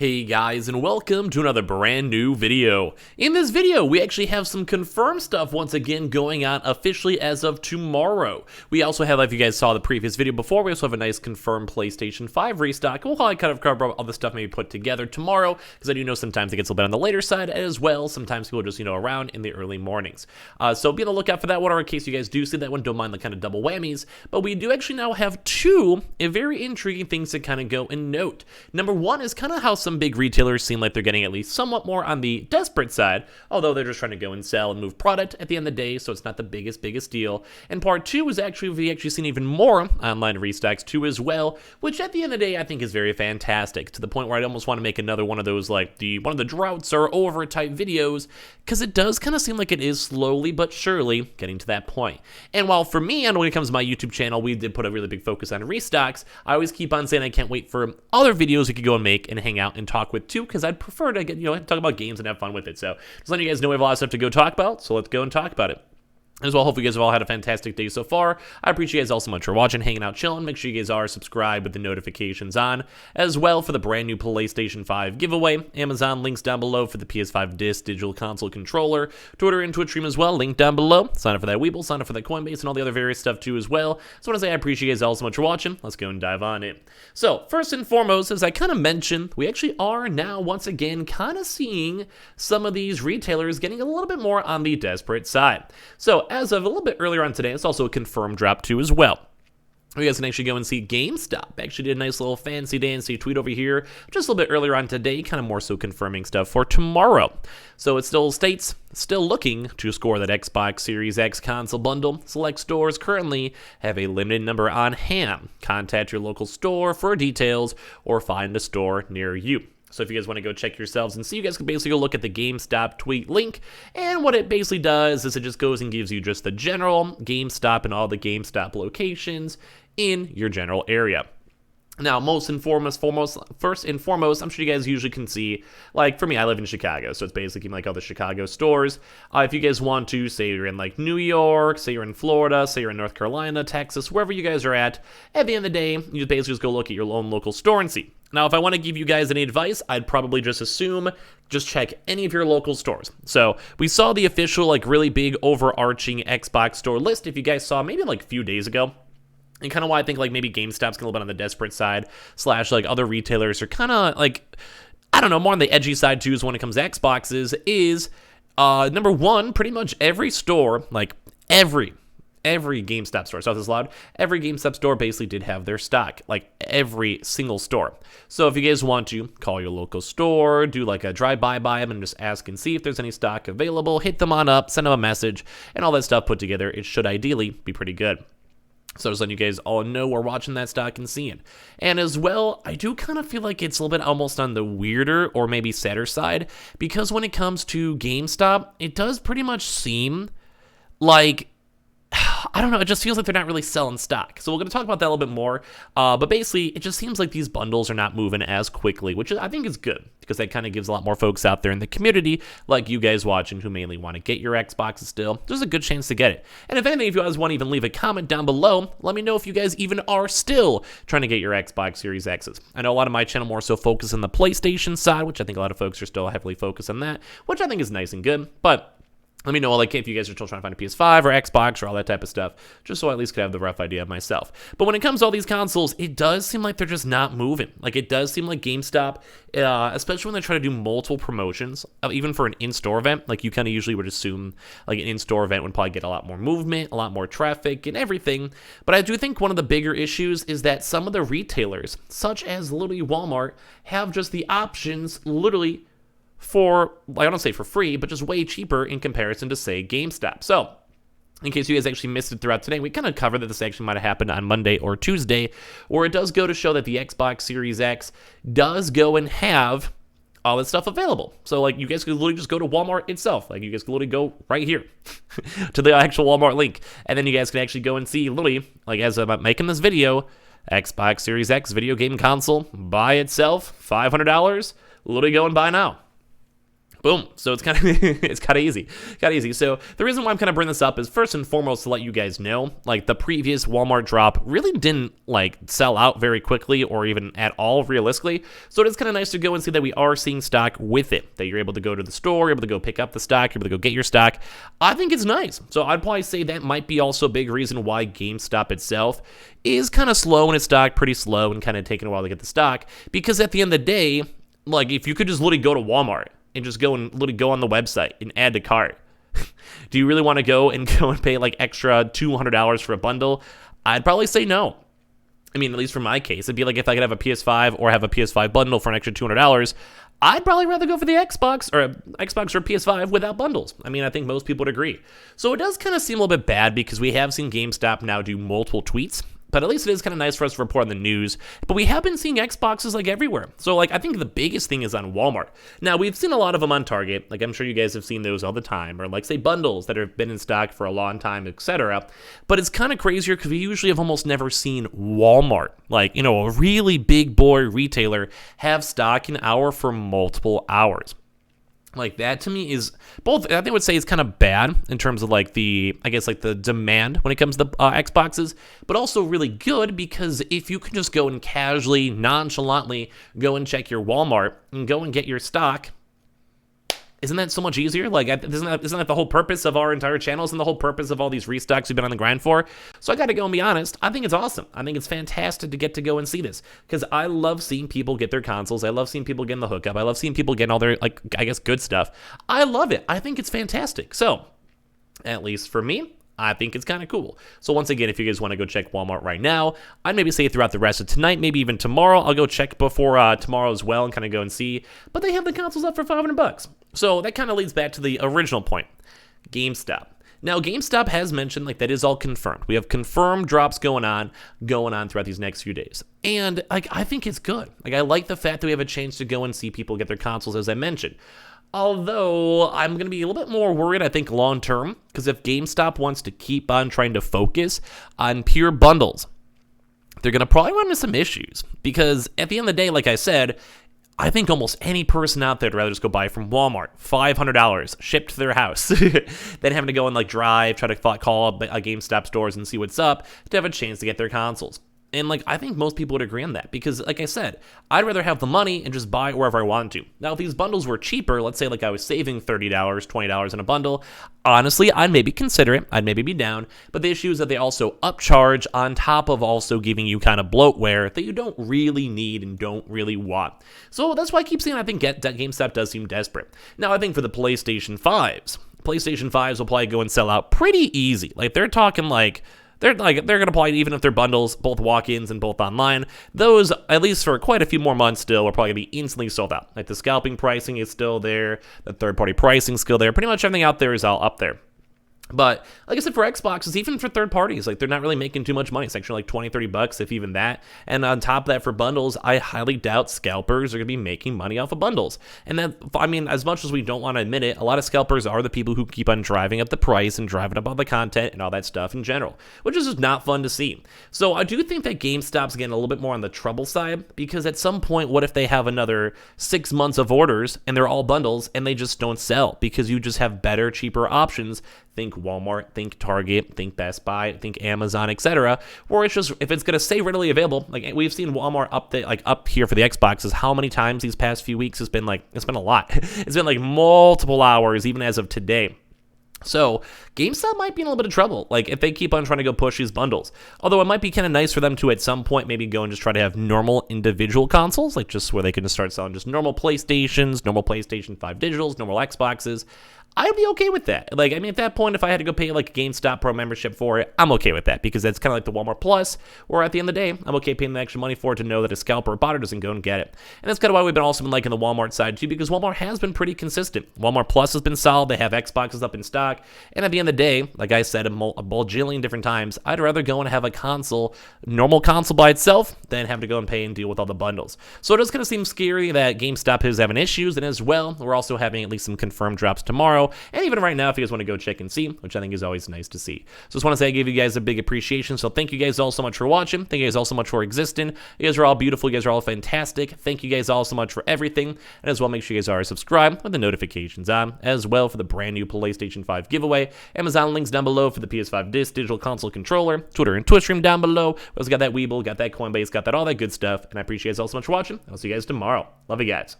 Hey guys, and welcome to another brand new video. In this video, we actually have some confirmed stuff once again going on officially as of tomorrow. We also have, if you guys saw the previous video before, we also have a nice confirmed PlayStation 5 restock. We'll probably kind of cover all the stuff maybe put together tomorrow, because I do know sometimes it gets a little bit on the later side as well. Sometimes people are just, around in the early mornings. So be on the lookout for that one, or in case you guys do see that one, don't mind the kind of double whammies. But we do actually now have two very intriguing things to kind of go and note. Number one is kind of how some big retailers seem like they're getting at least somewhat more on the desperate side, although they're just trying to go and sell and move product at the end of the day, so it's not the biggest deal. And part two is actually, we actually seen even more online restocks too as well, which at the end of the day I think is very fantastic, to the point where I'd almost want to make another one of those, like one of the droughts or over type videos, because it does kind of seem like it is slowly but surely getting to that point. And while for me, and when it comes to my YouTube channel, we did put a really big focus on restocks, I always keep on saying I can't wait for other videos we could go and make and hang out and talk with too, because I'd prefer to get, talk about games and have fun with it. So just letting you guys know we have a lot of stuff to go talk about, so let's go and talk about it. As well, hopefully you guys have all had a fantastic day so far. I appreciate you guys all so much for watching, hanging out, chilling. Make sure you guys are subscribed with the notifications on. As well, for the brand new PlayStation 5 giveaway, Amazon links down below for the PS5 Digital Console controller. Twitter and Twitch stream as well, link down below. Sign up for that Weeble, sign up for that Coinbase, and all the other various stuff too as well. So I want to say I appreciate you guys all so much for watching. Let's go and dive on it. So first and foremost, as I kind of mentioned, we actually are now once again kind of seeing some of these retailers getting a little bit more on the desperate side. So as of a little bit earlier on today, it's also a confirmed drop too as well. You guys can actually go and see Gamestop actually did a nice little fancy dancy tweet over here just a little bit earlier on today, kind of more so confirming stuff for tomorrow. So it still states, still looking to score that Xbox Series X console bundle. Select stores currently have a limited number on hand. Contact your local store for details or find a store near you. So if you guys want to go check yourselves and see, you guys can basically go look at the GameStop tweet link. And what it basically does is it just goes and gives you just the general GameStop and all the GameStop locations in your general area. Now, first and foremost, I'm sure you guys usually can see, like, for me, I live in Chicago, so it's basically like all the Chicago stores. If you guys want to, say you're in, like, New York, say you're in Florida, say you're in North Carolina, Texas, wherever you guys are at the end of the day, you basically just go look at your own local store and see. Now, if I want to give you guys any advice, I'd probably just assume just check any of your local stores. So we saw the official, like, really big overarching Xbox store list, if you guys saw, maybe like a few days ago. And kind of why I think, like, maybe GameStop's a little bit on the desperate side, / like other retailers are kind of like, I don't know, more on the edgy side too, is when it comes to Xboxes, is number one, pretty much every store, like every GameStop store, so this is loud, every GameStop store basically did have their stock, like every single store. So if you guys want to call your local store, do like a drive-by by them and just ask and see if there's any stock available, hit them on up, send them a message, and all that stuff put together, it should ideally be pretty good. So just letting you guys all know we're watching that stock and seeing. And as well, I do kind of feel like it's a little bit almost on the weirder or maybe sadder side, because when it comes to GameStop, it does pretty much seem like, I don't know, it just feels like they're not really selling stock. So we're going to talk about that a little bit more. But basically, it just seems like these bundles are not moving as quickly, which I think is good, because that kind of gives a lot more folks out there in the community, like you guys watching, who mainly want to get your Xboxes still. There's a good chance to get it. And if anything, if you guys want to even leave a comment down below, let me know if you guys even are still trying to get your Xbox Series X's. I know a lot of my channel more so focus on the PlayStation side, which I think a lot of folks are still heavily focused on that, which I think is nice and good. But let me know, like, if you guys are still trying to find a PS5 or Xbox or all that type of stuff, just so I at least could have the rough idea of myself. But when it comes to all these consoles, it does seem like they're just not moving. Like, it does seem like GameStop, especially when they try to do multiple promotions, even for an in-store event, like, you kind of usually would assume, like, an in-store event would probably get a lot more movement, a lot more traffic, and everything. But I do think one of the bigger issues is that some of the retailers, such as literally Walmart, have just the options, literally, for, I don't say for free, but just way cheaper in comparison to, say, GameStop. So, in case you guys actually missed it throughout today, we kind of covered that this actually might have happened on Monday or Tuesday, where it does go to show that the Xbox Series X does go and have all that stuff available. So, like, you guys could literally just go to Walmart itself. Like, you guys could literally go right here to the actual Walmart link, and then you guys can actually go and see, literally, like, as I'm making this video, Xbox Series X video game console by itself, $500, literally go and buy now. Boom. So it's kind of it's kind of easy. So the reason why I'm kind of bringing this up is first and foremost to let you guys know, like the previous Walmart drop really didn't like sell out very quickly or even at all realistically. So it is kind of nice to go and see that we are seeing stock with it, that you're able to go to the store, you're able to go pick up the stock, you're able to go get your stock. I think it's nice. So I'd probably say that might be also a big reason why Gamestop itself is kind of slow in its stock, pretty slow and kind of taking a while to get the stock, because at the end of the day, like if you could just literally go to Walmart and just go and literally go on the website and add to cart. Do you really want to go and pay like extra $200 for a bundle? I'd probably say no. I mean, at least for my case, it'd be like if I could have a PS5 or have a PS5 bundle for an extra $200, I'd probably rather go for the Xbox or PS5 without bundles. I mean, I think most people would agree. So it does kind of seem a little bit bad because we have seen GameStop now do multiple tweets. But at least it is kind of nice for us to report on the news. But we have been seeing Xboxes like everywhere. So like I think the biggest thing is on Walmart. Now we've seen a lot of them on Target. Like I'm sure you guys have seen those all the time. Or like say bundles that have been in stock for a long time, etc. But it's kind of crazier because we usually have almost never seen Walmart, like, you know, a really big boy retailer, have stock in hour for multiple hours. Like that to me is both, I think I would say it's kind of bad in terms of like the, I guess like the demand when it comes to the Xboxes, but also really good because if you can just go and casually, nonchalantly go and check your Walmart and go and get your stock, isn't that so much easier? Like, isn't that the whole purpose of our entire channel? Isn't the whole purpose of all these restocks we've been on the grind for? So I got to go and be honest. I think it's awesome. I think it's fantastic to get to go and see this because I love seeing people get their consoles. I love seeing people getting the hookup. I love seeing people getting all their, like, I guess, good stuff. I love it. I think it's fantastic. So, at least for me, I think it's kind of cool. So once again, if you guys want to go check Walmart right now, I'd maybe say throughout the rest of tonight, maybe even tomorrow, I'll go check before tomorrow as well and kind of go and see. But they have the consoles up for $500. So that kind of leads back to the original point, GameStop. Now, GameStop has mentioned like that is all confirmed. We have confirmed drops going on throughout these next few days. And like I think it's good. Like I like the fact that we have a chance to go and see people get their consoles, as I mentioned. Although I'm going to be a little bit more worried, I think, long term, because if GameStop wants to keep on trying to focus on pure bundles, they're going to probably run into some issues. Because at the end of the day, like I said, I think almost any person out there would rather just go buy from Walmart, $500 shipped to their house, than having to go and like drive, try to call up GameStop stores and see what's up to have a chance to get their consoles. And like I think most people would agree on that because like I said, I'd rather have the money and just buy wherever I want to. Now if these bundles were cheaper, let's say like I was saving $30, $20 in a bundle, honestly, I'd maybe consider it. I'd maybe be down. But the issue is that they also upcharge on top of also giving you kind of bloatware that you don't really need and don't really want. So that's why I keep saying I think GameStop does seem desperate. Now I think for the PlayStation 5s will probably go and sell out pretty easy. Like they're talking like they're going to probably, even if they're bundles, both walk-ins and both online, those, at least for quite a few more months still, are probably going to be instantly sold out. Like the scalping pricing is still there, the third-party pricing is still there, pretty much everything out there is all up there. But like I said, for Xboxes, even for third parties, like they're not really making too much money. It's actually like $20-$30, if even that. And on top of that, for bundles, I highly doubt scalpers are going to be making money off of bundles. And that, I mean, as much as we don't want to admit it, a lot of scalpers are the people who keep on driving up the price and driving up all the content and all that stuff in general, which is just not fun to see. So I do think that GameStop's getting a little bit more on the trouble side because at some point, what if they have another 6 months of orders and they're all bundles and they just don't sell because you just have better, cheaper options? Think Walmart, think Target, think Best Buy, think Amazon, etc. Where it's just, if it's going to stay readily available, like we've seen Walmart up here for the Xboxes, how many times these past few weeks it's been a lot. It's been like multiple hours, even as of today. So GameStop might be in a little bit of trouble, like if they keep on trying to go push these bundles. Although it might be kind of nice for them to at some point maybe go and just try to have normal individual consoles, like just where they can just start selling just normal PlayStations, normal PlayStation 5 Digitals, normal Xboxes. I'd be okay with that. Like, I mean, at that point, if I had to go pay like a GameStop Pro membership for it, I'm okay with that because that's kind of like the Walmart Plus, where at the end of the day, I'm okay paying the extra money for it to know that a scalper or botter doesn't go and get it. And that's kind of why we've been also been liking the Walmart side too, because Walmart has been pretty consistent. Walmart Plus has been solid. They have Xboxes up in stock. And at the end of the day, like I said a bajillion different times, I'd rather go and have a console, normal console by itself, than have to go and pay and deal with all the bundles. So it does kind of seem scary that GameStop is having issues, and as well, we're also having at least some confirmed drops tomorrow. tomorrow, and even right now if you guys want to go check and see, which I think is always nice to see. So just want to say I gave you guys a big appreciation, so thank you guys all so much for watching. Thank you guys all so much for existing. You guys are all beautiful. You guys are all fantastic. Thank you guys all so much for everything, and as well, make sure you guys are subscribed with the notifications on, as well for the brand new PlayStation 5 giveaway. Amazon links down below for the PS5 Digital Console controller, Twitter and Twitch stream down below. We also got that Weeble, got that Coinbase, got that all that good stuff, and I appreciate you guys all so much for watching. I'll see you guys tomorrow. Love you guys.